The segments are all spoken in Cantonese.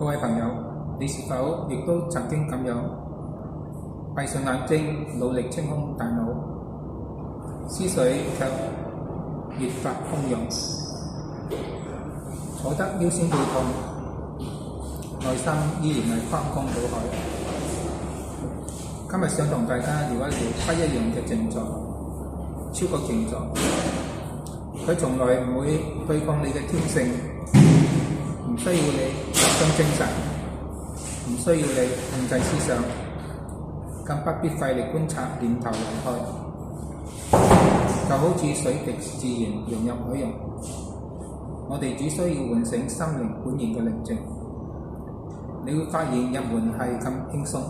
各位朋友，你是否亦都曾經咁樣閉上眼睛，努力清空大腦，思緒卻越發洶湧，坐得腰酸背痛，內心依然係翻江倒海？今日想同大家聊一聊不一樣嘅靜坐，超覺靜坐。佢從來唔會對抗你嘅天性，唔需要你集中精神，唔需要你控制思想，更不必費力觀察念頭離開，就好似水滴自然融入海洋。我哋只需要喚醒心靈本然嘅寧靜，你會發現入門係咁輕鬆，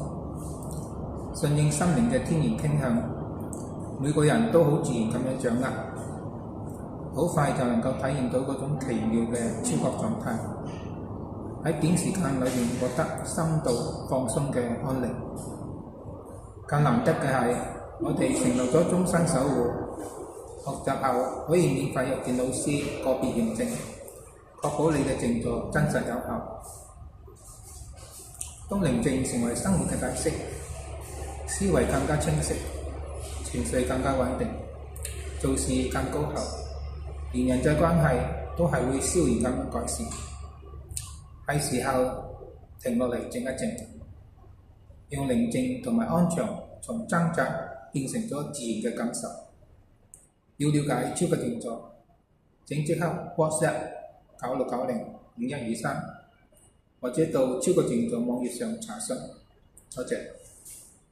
順應心靈嘅天然傾向，每個人都好自然咁樣掌握，好快就能夠體驗到嗰種奇妙嘅超覺狀態，喺短時間裏面獲得深度放鬆嘅安寧。更難得嘅係，我哋承諾咗終身守護，學習後可以免費約見老師個別認證，確保你嘅靜坐真實有效。當寧靜成為生活嘅特色，思維更加清晰，情緒更加穩定，做事更高效，連人際關係都係會悄然咁改善。係時候停落嚟靜一靜，讓寧靜同埋安詳從掙扎變成咗自然嘅感受。要了解超覺靜坐，請即刻 WhatsApp 96905123，或者到超覺靜坐網頁上查詢。多謝。